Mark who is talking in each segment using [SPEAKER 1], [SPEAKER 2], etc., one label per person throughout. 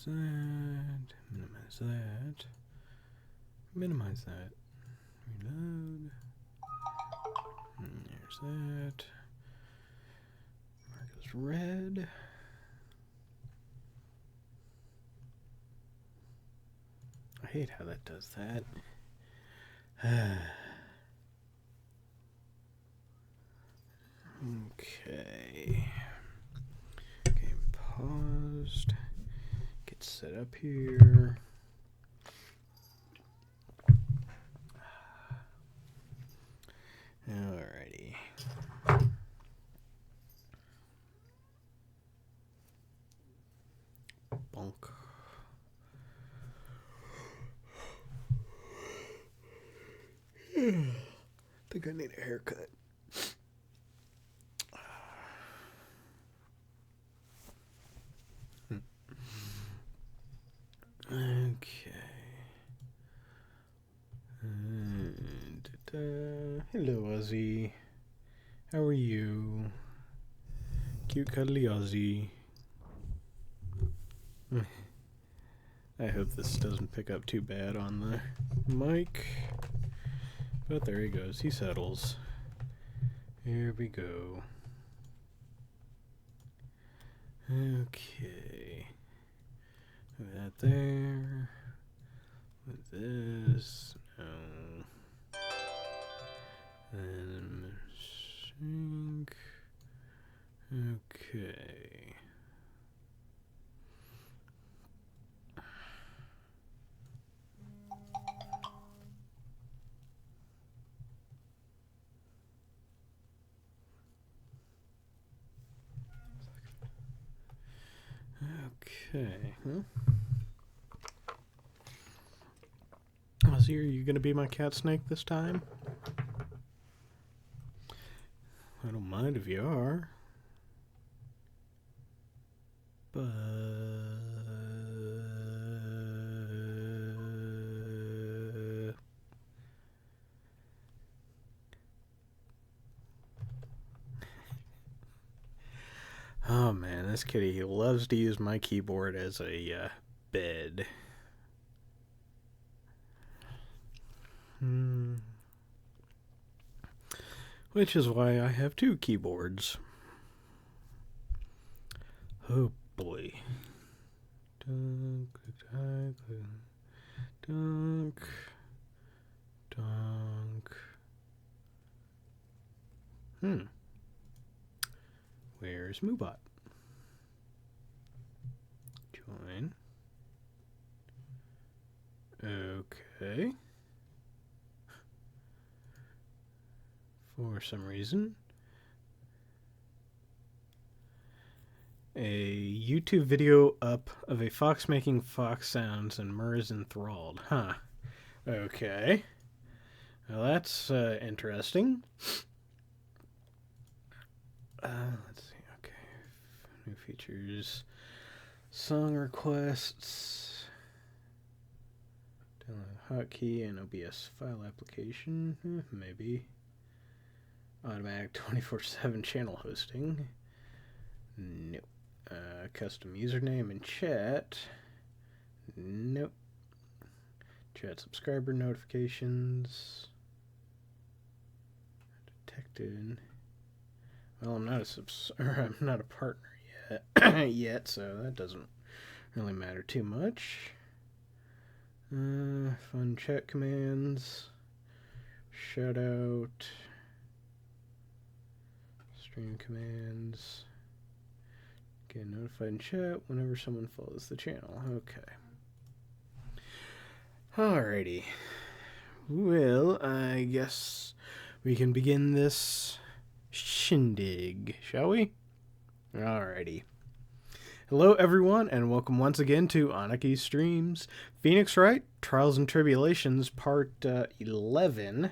[SPEAKER 1] that. Minimize that. Minimize that. Reload. And there's that. Mark as red. I hate how that does that. Okay. Game paused. Get set up here. Alrighty. Bonk. I think I need a haircut. Okay. Hello, Ozzy. How are you? Cute, cuddly Ozzy. I hope this doesn't pick up too bad on the mic. But there he goes. He settles. Here we go. Okay. Put that there. With this. No. And sync. Okay. Okay. Ozzy, are you going to be my cat snake this time? I don't mind if you are. But... oh man, this kitty, he loves to use my keyboard as a bed. Which is why I have two keyboards. Oh boy. Dunk, dunk, dunk, dunk. Where's Moobot? Join. Okay. For some reason, a YouTube video up of a fox making fox sounds and Murr is enthralled. Huh. Okay. Well, that's interesting. Let's see. Okay. New features. Song requests. Download hotkey and OBS file application. Maybe. Automatic 24/7 channel hosting. Nope. Custom username and chat. Nope. Chat subscriber notifications. Detected. Well, I'm not I'm not a partner yet, so that doesn't really matter too much. Fun chat commands. Shout out. Stream commands. Get notified in chat whenever someone follows the channel. Okay. Alrighty. Well, I guess we can begin this shindig, shall we? Alrighty. Hello, everyone, and welcome once again to Aniki Streams. Phoenix Wright, Trials and Tribulations, Part 11.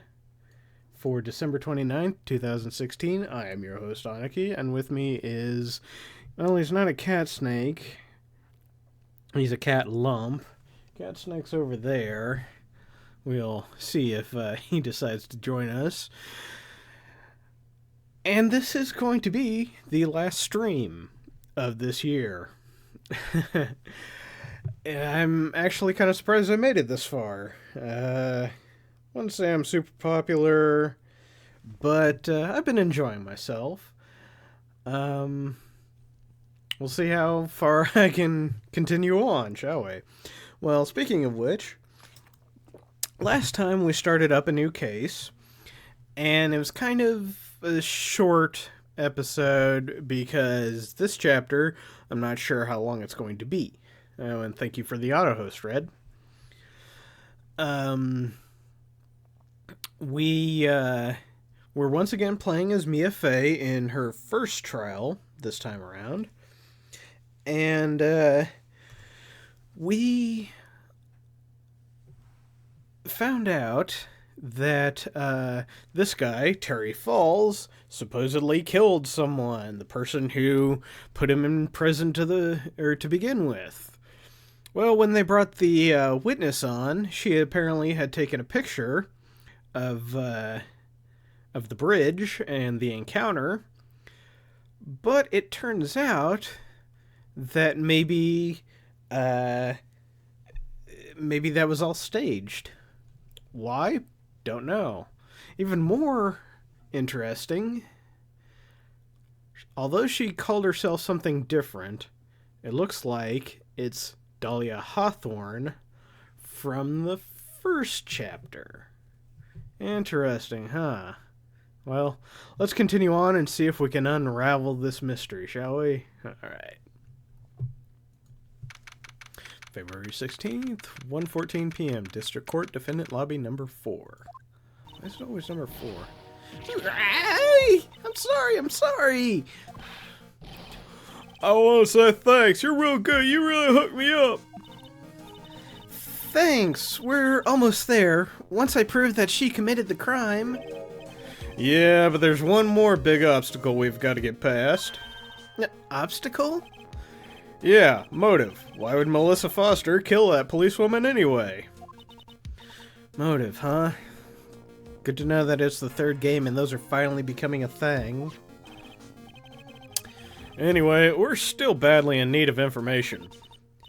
[SPEAKER 1] For December 29th, 2016, I am your host, Aniki, and with me is, well, he's not a cat snake. He's a cat lump. Cat snake's over there. We'll see if he decides to join us. And this is going to be the last stream of this year. I'm actually kind of surprised I made it this far. Wouldn't say I'm super popular, but I've been enjoying myself. Um, we'll see how far I can continue on, shall we? Well, speaking of which, last time we started up a new case, and it was kind of a short episode because this chapter, I'm not sure how long it's going to be. Oh, and thank you for the auto host, Red. We're once again playing as Mia Fey in her first trial this time around. And we found out that this guy, Terry Falls, supposedly killed someone, the person who put him in prison to begin with. Well, when they brought the witness on, she apparently had taken a picture of the bridge and the encounter, but it turns out that maybe that was all staged. Why? Don't know. Even more interesting, although she called herself something different, it looks like it's Dahlia Hawthorne from the first chapter. Interesting, huh? Well, let's continue on and see if we can unravel this mystery, shall we? Alright. February 16th, 1:14 p.m. District Court, Defendant Lobby number 4. Why is it always number 4? Hey! I'm sorry!
[SPEAKER 2] I want to say thanks. You're real good. You really hooked me up.
[SPEAKER 1] Thanks, we're almost there. Once I prove that she committed the crime.
[SPEAKER 2] Yeah, but there's one more big obstacle we've got to get past.
[SPEAKER 1] Obstacle?
[SPEAKER 2] Yeah, motive. Why would Melissa Foster kill that policewoman anyway?
[SPEAKER 1] Motive, huh? Good to know that it's the third game and those are finally becoming a thing.
[SPEAKER 2] Anyway, we're still badly in need of information.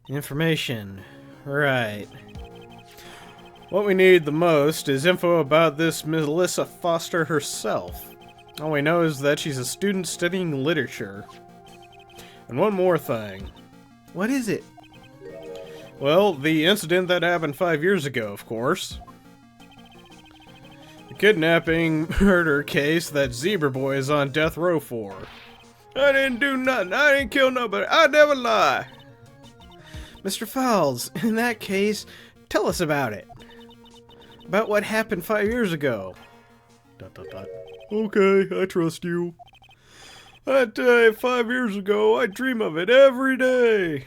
[SPEAKER 1] Information. Right.
[SPEAKER 2] What we need the most is info about this Melissa Foster herself. All we know is that she's a student studying literature. And one more thing.
[SPEAKER 1] What is it?
[SPEAKER 2] Well, the incident that happened 5 years ago, of course. The kidnapping murder case that Zebra Boy is on death row for. I didn't do nothing. I didn't kill nobody. I never lie.
[SPEAKER 1] Mr. Falls, in that case, tell us about it. About what happened 5 years ago. ...
[SPEAKER 2] Okay, I trust you. That day, 5 years ago, I dream of it every day.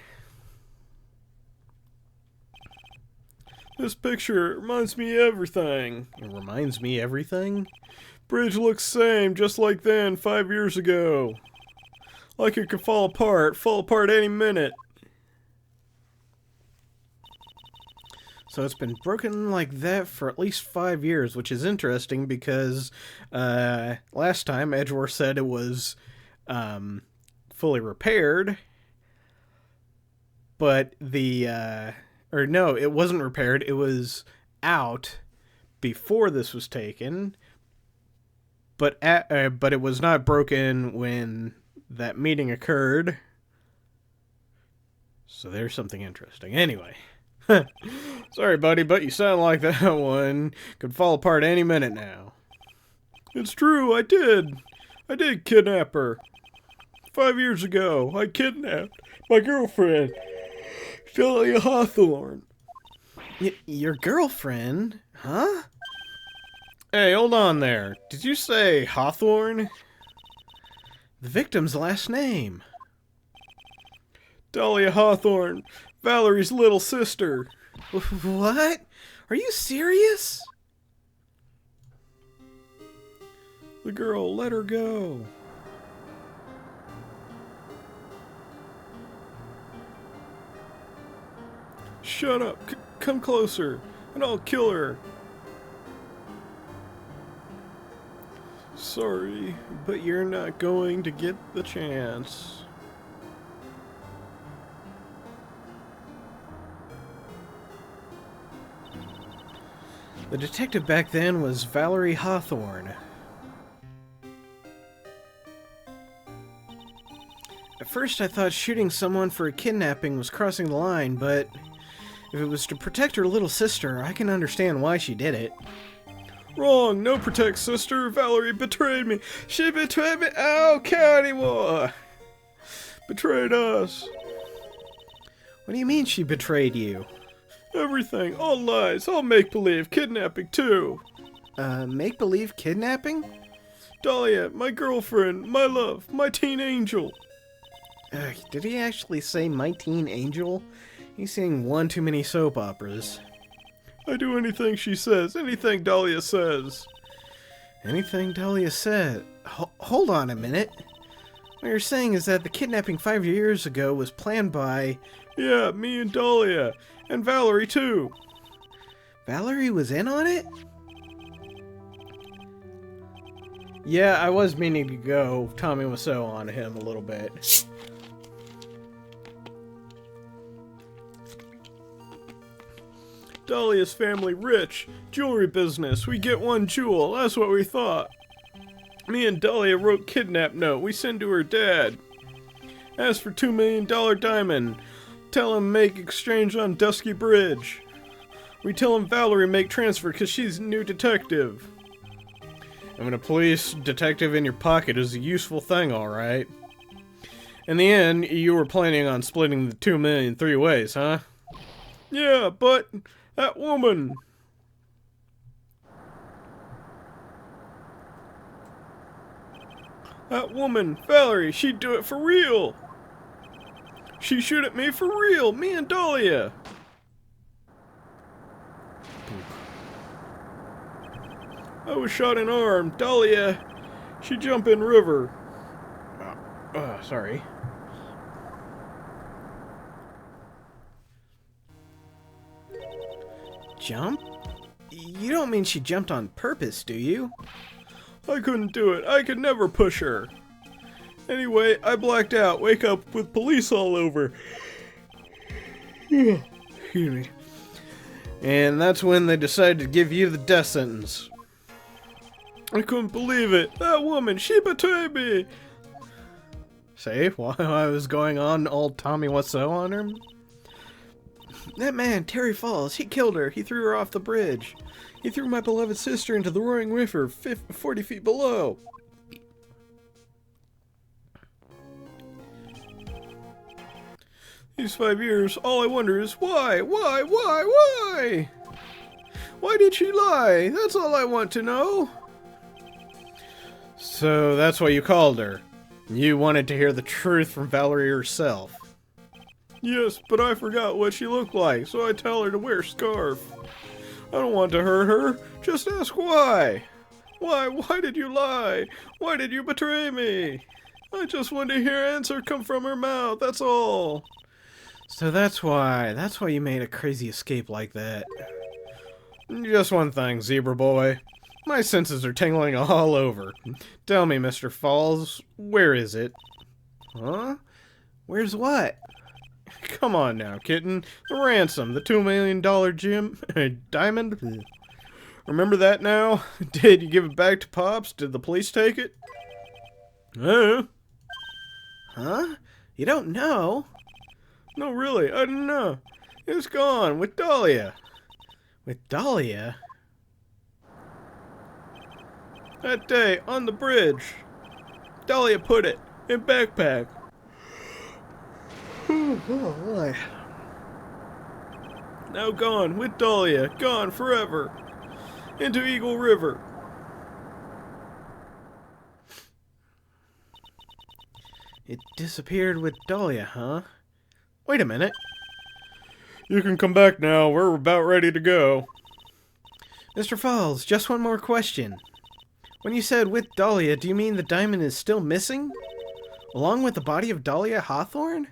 [SPEAKER 2] This picture reminds me everything.
[SPEAKER 1] It reminds me everything?
[SPEAKER 2] Bridge looks same, just like then, 5 years ago. Like it could fall apart any minute.
[SPEAKER 1] So it's been broken like that for at least 5 years, which is interesting because last time Edgeworth said it was fully repaired, but or no, it wasn't repaired. It was out before this was taken, but it was not broken when that meeting occurred. So there's something interesting. Anyway.
[SPEAKER 2] Sorry, buddy, but you sound like that one could fall apart any minute now. It's true, I did kidnap her. 5 years ago, I kidnapped my girlfriend, Dahlia Hawthorne.
[SPEAKER 1] Your girlfriend? Huh?
[SPEAKER 2] Hey, hold on there. Did you say Hawthorne?
[SPEAKER 1] The victim's last name.
[SPEAKER 2] Dahlia Hawthorne, Valerie's little sister.
[SPEAKER 1] What? Are you serious?
[SPEAKER 2] The girl, let her go. Shut up. Come closer, and I'll kill her. Sorry, but you're not going to get the chance.
[SPEAKER 1] The detective back then was Valerie Hawthorne. At first I thought shooting someone for a kidnapping was crossing the line, but if it was to protect her little sister, I can understand why she did it.
[SPEAKER 2] Wrong! No protect sister! Valerie betrayed me! She betrayed me! I don't care anymore! Betrayed us!
[SPEAKER 1] What do you mean she betrayed you?
[SPEAKER 2] Everything! All lies! All make-believe! Kidnapping, too!
[SPEAKER 1] Make-believe kidnapping?
[SPEAKER 2] Dahlia, my girlfriend, my love, my teen angel!
[SPEAKER 1] Did he actually say my teen angel? He's seeing one too many soap operas.
[SPEAKER 2] I do anything she says, anything Dahlia says.
[SPEAKER 1] Anything Dahlia said? Hold on a minute. What you're saying is that the kidnapping 5 years ago was planned by...
[SPEAKER 2] Yeah, me and Dahlia. And Valerie, too.
[SPEAKER 1] Valerie was in on it? Yeah, I was meaning to go Tommy Wiseau on him a little bit.
[SPEAKER 2] Dahlia's family rich. Jewelry business. We get one jewel. That's what we thought. Me and Dahlia wrote kidnap note. We send to her dad. Ask for $2 million diamond. Tell him make exchange on Dusky Bridge. We tell him Valerie make transfer because she's a new detective. Having a police detective in your pocket is a useful thing, alright. In the end, you were planning on splitting the $2 million 3 ways, huh? Yeah, but that woman... That woman, Valerie, she'd do it for real. She shoot at me for real, me and Dahlia. I was shot in arm. Dahlia, she jump in river.
[SPEAKER 1] Sorry. Jump? You don't mean she jumped on purpose, do you?
[SPEAKER 2] I couldn't do it. I could never push her. Anyway, I blacked out. Wake up with police all over.
[SPEAKER 1] Excuse me. And that's when they decided to give you the death sentence.
[SPEAKER 2] I couldn't believe it. That woman, she betrayed me.
[SPEAKER 1] Say, while I was going on all Tommy Wiseau on her? That man, Terry Falls, he killed her. He threw her off the bridge. He threw my beloved sister into the roaring river 40 feet below.
[SPEAKER 2] These 5 years, all I wonder is why? Why did she lie? That's all I want to know.
[SPEAKER 1] So that's why you called her. You wanted to hear the truth from Valerie herself.
[SPEAKER 2] Yes, but I forgot what she looked like, so I tell her to wear a scarf. I don't want to hurt her. Just ask why. Why did you lie? Why did you betray me? I just want to hear an answer come from her mouth, that's all.
[SPEAKER 1] So that's why you made a crazy escape like that.
[SPEAKER 2] Just one thing, Zebra Boy. My senses are tingling all over. Tell me, Mr. Falls, where is it?
[SPEAKER 1] Huh? Where's what?
[SPEAKER 2] Come on now, kitten. The ransom, the $2 million diamond. Remember that now? Did you give it back to Pops? Did the police take it?
[SPEAKER 1] Huh? You don't know?
[SPEAKER 2] No, really, I don't know. It's gone with Dahlia.
[SPEAKER 1] With Dahlia?
[SPEAKER 2] That day, on the bridge. Dahlia put it in backpack.
[SPEAKER 1] Oh, boy.
[SPEAKER 2] Now gone with Dahlia. Gone forever. Into Eagle River.
[SPEAKER 1] It disappeared with Dahlia, huh? Wait a minute.
[SPEAKER 2] You can come back now. We're about ready to go.
[SPEAKER 1] Mr. Falls, just one more question. When you said with Dahlia, do you mean the diamond is still missing? Along with the body of Dahlia Hawthorne? ...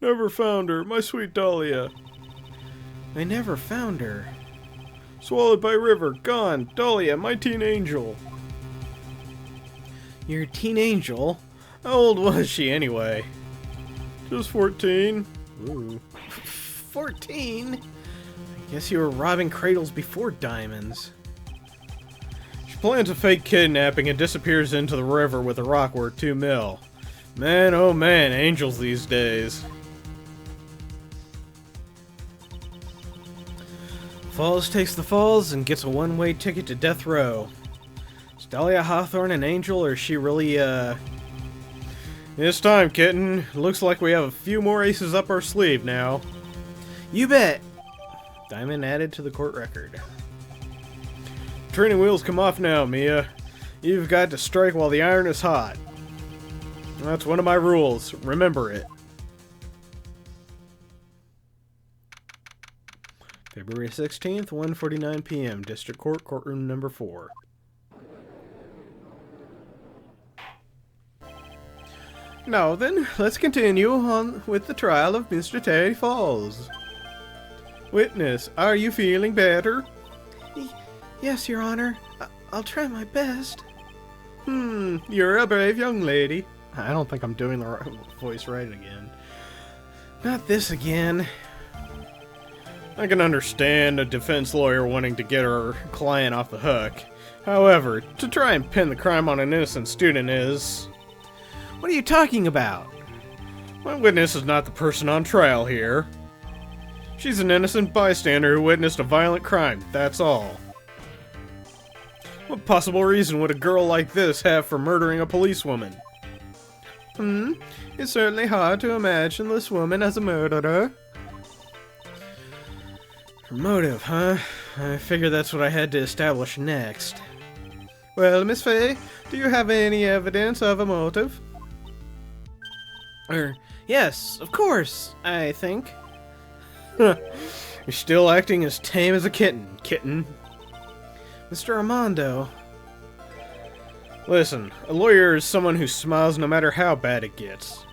[SPEAKER 2] Never found her, my sweet Dahlia.
[SPEAKER 1] I never found her.
[SPEAKER 2] Swallowed by river, gone. Dahlia, my teen angel.
[SPEAKER 1] Your teen angel? How old was she anyway?
[SPEAKER 2] Just 14.
[SPEAKER 1] Ooh. 14? Guess you were robbing cradles before diamonds.
[SPEAKER 2] She plans a fake kidnapping and disappears into the river with a rock worth $2 million. Man, oh man, angels these days.
[SPEAKER 1] Falls takes the falls and gets a one-way ticket to death row. Is Dahlia Hawthorne an angel, or is she really,
[SPEAKER 2] It's time, kitten. Looks like we have a few more aces up our sleeve now.
[SPEAKER 1] You bet! Diamond added to the court record.
[SPEAKER 2] Training wheels come off now, Mia. You've got to strike while the iron is hot. That's one of my rules. Remember it.
[SPEAKER 1] February 16th, 1:49 p.m. District Court, courtroom number 4. Now then, let's continue on with the trial of Mr. Terry Falls. Witness, are you feeling better? Yes, Your Honor. I'll try my best. You're a brave young lady. I don't think I'm doing the voice right again. Not this again.
[SPEAKER 2] I can understand a defense lawyer wanting to get her client off the hook. However, to try and pin the crime on an innocent student is...
[SPEAKER 1] What are you talking about?
[SPEAKER 2] My witness is not the person on trial here. She's an innocent bystander who witnessed a violent crime, that's all. What possible reason would a girl like this have for murdering a policewoman?
[SPEAKER 1] It's certainly hard to imagine this woman as a murderer. Her motive, huh? I figure that's what I had to establish next. Well, Miss Fay, do you have any evidence of a motive? Yes, of course, I think.
[SPEAKER 2] You're still acting as tame as a kitten.
[SPEAKER 1] Mr. Armando.
[SPEAKER 2] Listen, a lawyer is someone who smiles no matter how bad it gets.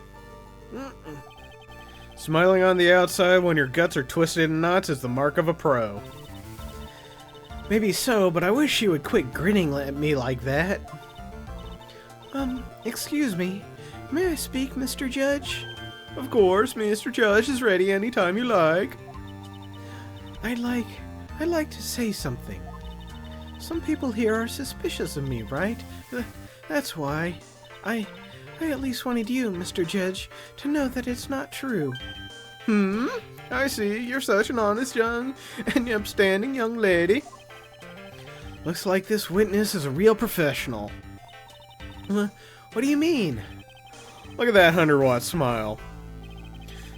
[SPEAKER 2] Smiling on the outside when your guts are twisted in knots is the mark of a pro.
[SPEAKER 1] Maybe so, but I wish you would quit grinning at me like that. Excuse me. May I speak, Mr. Judge? Of course, Mr. Judge is ready anytime you like. I'd like to say something. Some people here are suspicious of me, right? That's why. I at least wanted you, Mr. Judge, to know that it's not true. I see. You're such an honest young and upstanding young lady. Looks like this witness is a real professional. What do you mean?
[SPEAKER 2] Look at that 100-watt smile.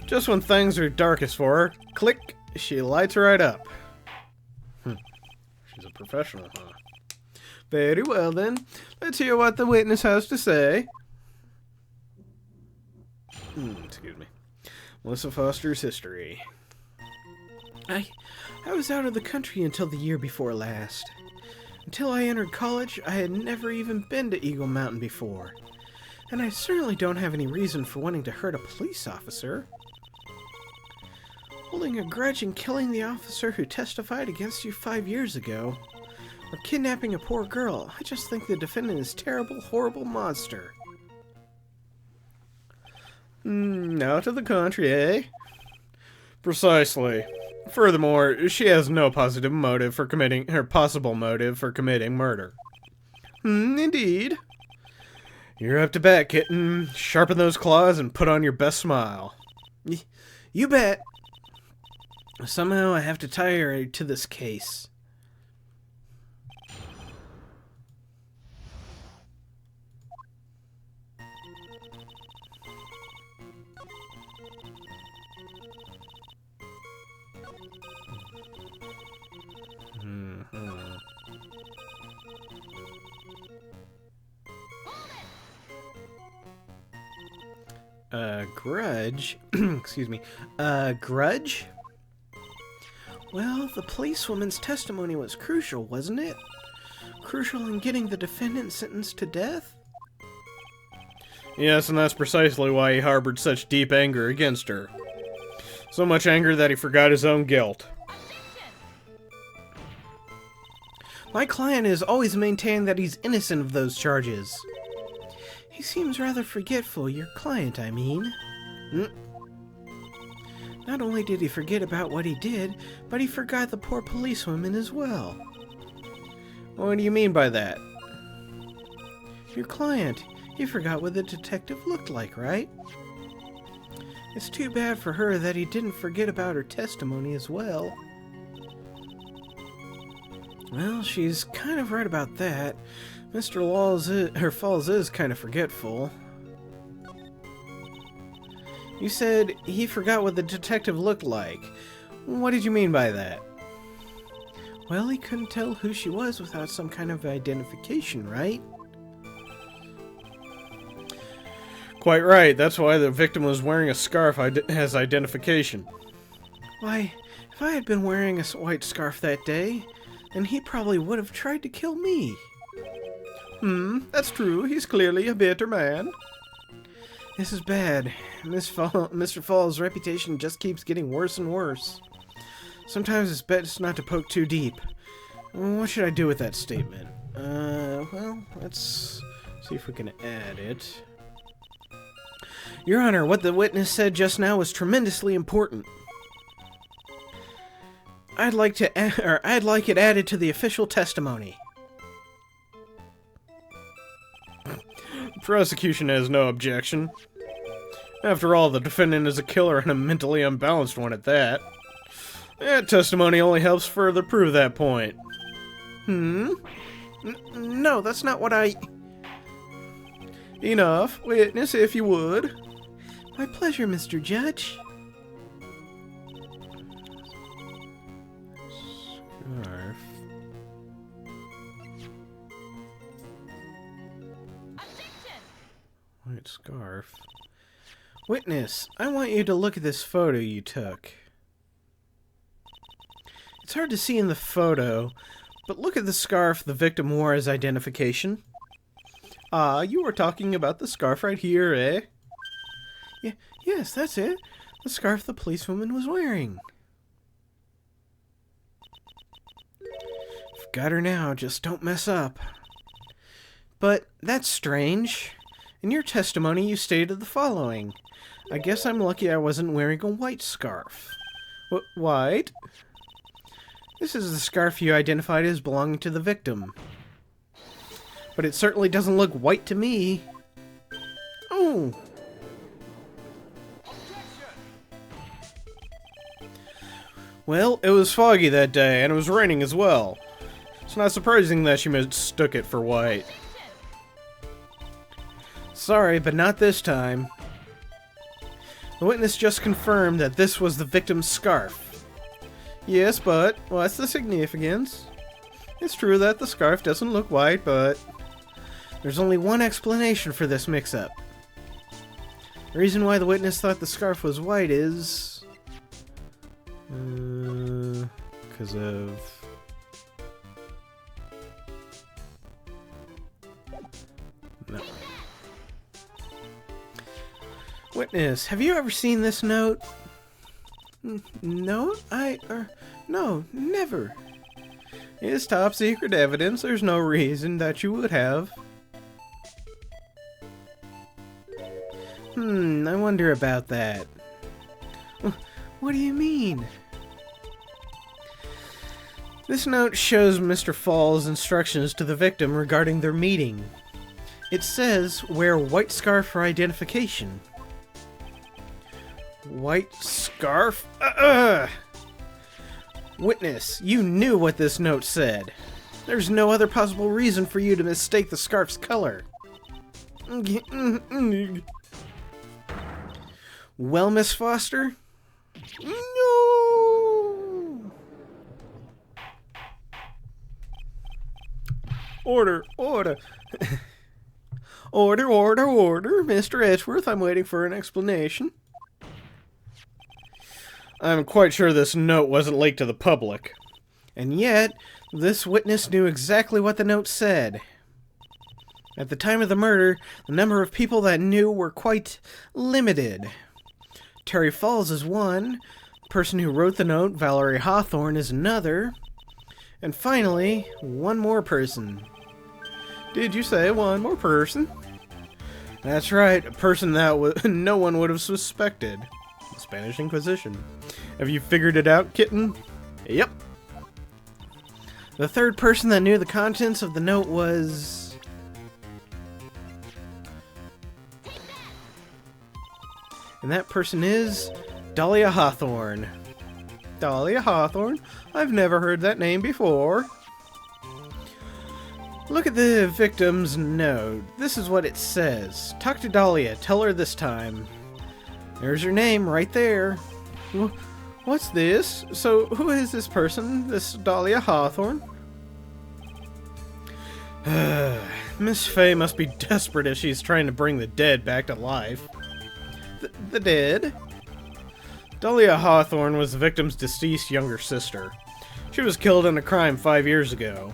[SPEAKER 2] Just when things are darkest for her, click, she lights right up. She's a professional, huh?
[SPEAKER 1] Very well, then. Let's hear what the witness has to say.
[SPEAKER 2] Excuse me. Melissa Foster's history.
[SPEAKER 1] I was out of the country until the year before last. Until I entered college, I had never even been to Eagle Mountain before. And I certainly don't have any reason for wanting to hurt a police officer. Holding a grudge and killing the officer who testified against you 5 years ago, or kidnapping a poor girl, I just think the defendant is a terrible, horrible monster. Out of the country, eh?
[SPEAKER 2] Precisely. Furthermore, she has no positive motive for committing her possible motive for committing murder.
[SPEAKER 1] Indeed.
[SPEAKER 2] You're up to bat, kitten. Sharpen those claws and put on your best smile.
[SPEAKER 1] You bet. Somehow I have to tie her to this case. Grudge? Excuse me. Grudge? Well, the policewoman's testimony was crucial, wasn't it? Crucial in getting the defendant sentenced to death?
[SPEAKER 2] Yes, and that's precisely why he harbored such deep anger against her. So much anger that he forgot his own guilt.
[SPEAKER 1] My client has always maintained that he's innocent of those charges. He seems rather forgetful, your client, I mean. Not only did he forget about what he did, but he forgot the poor policewoman as well.
[SPEAKER 2] What do you mean by that?
[SPEAKER 1] Your client. He forgot what the detective looked like, right? It's too bad for her that he didn't forget about her testimony as well. Well, she's kind of right about that. Mr. Falls is kind of forgetful. You said he forgot what the detective looked like. What did you mean by that? Well, he couldn't tell who she was without some kind of identification, right?
[SPEAKER 2] Quite right. That's why the victim was wearing a scarf as identification.
[SPEAKER 1] Why, if I had been wearing a white scarf that day, then he probably would have tried to kill me.
[SPEAKER 2] That's true. He's clearly a bitter man.
[SPEAKER 1] This is bad. Mr. Falls' reputation just keeps getting worse and worse. Sometimes it's best not to poke too deep. What should I do with that statement? Well, let's see if we can add it. Your Honor, what the witness said just now was tremendously important. I'd like it added to the official testimony.
[SPEAKER 2] Prosecution has no objection. After all, the defendant is a killer and a mentally unbalanced one at that. That testimony only helps further prove that point.
[SPEAKER 1] No, that's not what I...
[SPEAKER 2] Enough. Witness, if you would.
[SPEAKER 1] My pleasure, Mr. Judge.
[SPEAKER 2] Scarf. White scarf.
[SPEAKER 1] Witness, I want you to look at this photo you took. It's hard to see in the photo, but look at the scarf the victim wore as identification.
[SPEAKER 2] Ah, you were talking about the scarf right here, eh?
[SPEAKER 1] Yes, that's it. The scarf the policewoman was wearing. I've got her now, just don't mess up. But that's strange. In your testimony, you stated the following. I guess I'm lucky I wasn't wearing a white scarf.
[SPEAKER 2] White?
[SPEAKER 1] This is the scarf you identified as belonging to the victim. But it certainly doesn't look white to me. Oh!
[SPEAKER 2] Well, it was foggy that day, and it was raining as well. It's not surprising that she mistook it for white.
[SPEAKER 1] Sorry, but not this time. The witness just confirmed that this was the victim's scarf.
[SPEAKER 2] Yes, but what's the significance? It's true that the scarf doesn't look white, but...
[SPEAKER 1] There's only one explanation for this mix-up. The reason why the witness thought the scarf was white is...
[SPEAKER 2] because of...
[SPEAKER 1] No. Witness, have you ever seen this note? No, no, never.
[SPEAKER 2] It's top secret evidence. There's no reason that you would have.
[SPEAKER 1] I wonder about that. What do you mean? This note shows Mr. Falls' instructions to the victim regarding their meeting. It says, wear white scarf for identification.
[SPEAKER 2] White scarf?
[SPEAKER 1] Witness, you knew what this note said. There's no other possible reason for you to mistake the scarf's color. Well, Miss Foster?
[SPEAKER 2] No! Order, order.
[SPEAKER 1] Order, order, order. Mr. Edgeworth, I'm waiting for an explanation.
[SPEAKER 2] I'm quite sure this note wasn't leaked to the public.
[SPEAKER 1] And yet, this witness knew exactly what the note said. At the time of the murder, the number of people that knew were quite limited. Terry Falls is one, the person who wrote the note, Valerie Hawthorne, is another, and finally, one more person.
[SPEAKER 2] Did you say one more person?
[SPEAKER 1] That's right, a person that no one would have suspected.
[SPEAKER 2] Spanish Inquisition. Have you figured it out, kitten?
[SPEAKER 1] Yep. The third person that knew the contents of the note was... And that person is... Dahlia Hawthorne. Dahlia Hawthorne? I've never heard that name before. Look at the victim's note. This is what it says. Talk to Dahlia. Tell her this time. There's her name right there. What's this? So, who is this person? This Dahlia Hawthorne? Miss Fay must be desperate if she's trying to bring the dead back to life. The dead? Dahlia Hawthorne was the victim's deceased younger sister. She was killed in a crime 5 years ago.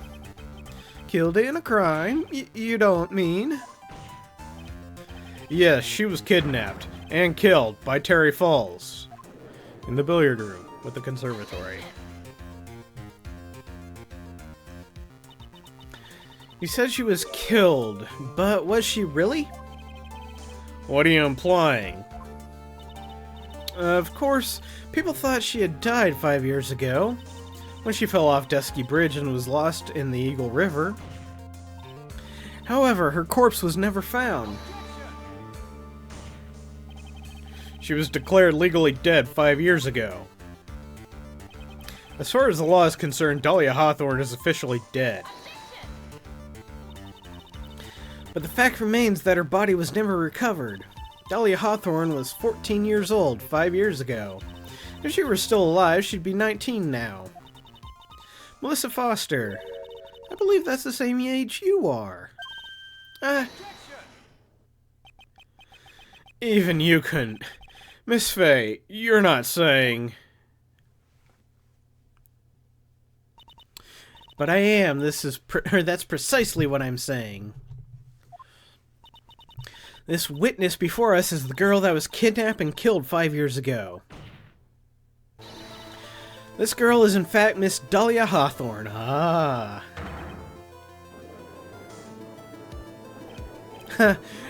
[SPEAKER 1] Killed in a crime? You don't mean? Yes, she was kidnapped and killed by Terry Falls in the billiard room with the conservatory. You said she was killed, but was she really? What are you implying? Of course, people thought she had died 5 years ago, when she fell off Dusky Bridge and was lost in the Eagle River. However, her corpse was never found. She was declared legally dead 5 years ago. As far as the law is concerned, Dahlia Hawthorne is officially dead. But the fact remains that her body was never recovered. Dahlia Hawthorne was 14 years old 5 years ago. If she were still alive, she'd be 19 now. Melissa Foster. I believe that's the same age you are. Even you couldn't. Miss Fay, you're not saying... But I am. That's precisely what I'm saying. This witness before us is the girl that was kidnapped and killed 5 years ago. This girl is in fact Miss Dahlia Hawthorne. Ah.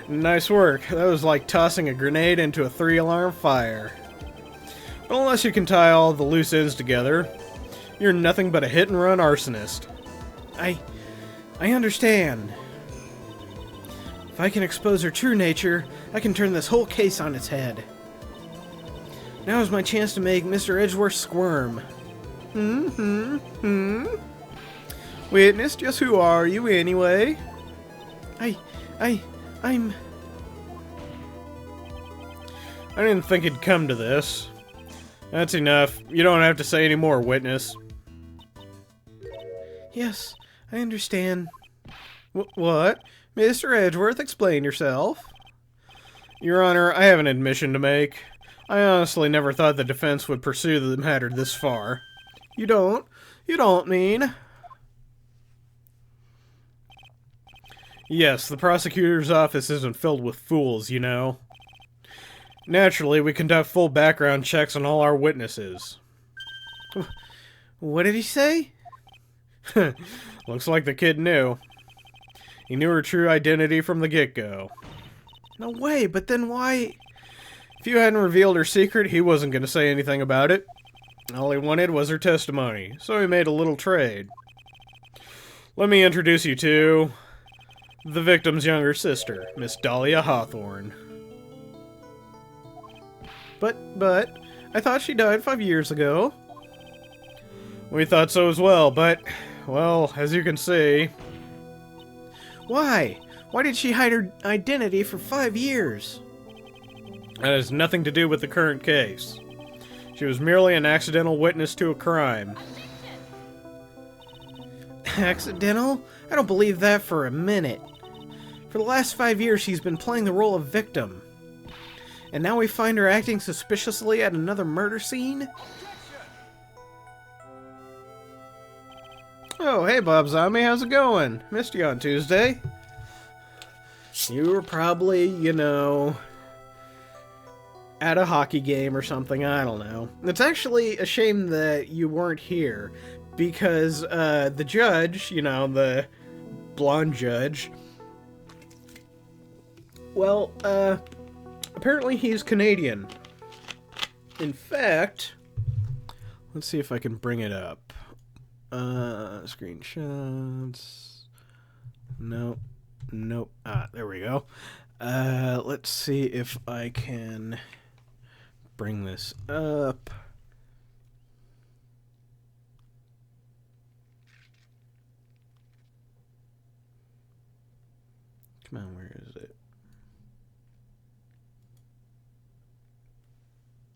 [SPEAKER 1] Nice work. That was like tossing a grenade into a 3-alarm fire. But unless you can tie all the loose ends together, you're nothing but a hit-and-run arsonist. I understand. If I can expose her true nature, I can turn this whole case on its head. Now is my chance to make Mr. Edgeworth squirm. Witness, just who are you anyway? I'm... I didn't think it'd come to this. That's enough. You don't have to say any more, witness. Yes, I understand. What? Mr. Edgeworth, explain yourself. Your Honor, I have an admission to make. I honestly never thought the defense would pursue the matter this far. You don't? You don't mean? Yes, the prosecutor's office isn't filled with fools, you know. Naturally, we conduct full background checks on all our witnesses. What did he say? Looks like the kid knew. He knew her true identity from the get-go. No way, but then why... If you hadn't revealed her secret, he wasn't going to say anything about it. All he wanted was her testimony, so he made a little trade. Let me introduce you to... the victim's younger sister, Miss Dahlia Hawthorne. But, I thought she died 5 years ago. We thought so as well, but, well, as you can see... Why? Why did she hide her identity for 5 years? That has nothing to do with the current case. She was merely an accidental witness to a crime. Accidental? I don't believe that for a minute. For the last 5 years, she's been playing the role of victim. And now we find her acting suspiciously at another murder scene? Oh, hey Bob Zombie, how's it going? Missed you on Tuesday. You were probably, you know, at a hockey game or something, I don't know. It's actually a shame that you weren't here, because the judge, you know, the blonde judge, well, apparently he's Canadian. In fact, let's see if I can bring it up. Screenshots. Nope. Nope. Ah, there we go. Let's see if I can bring this up. Come on, where is it?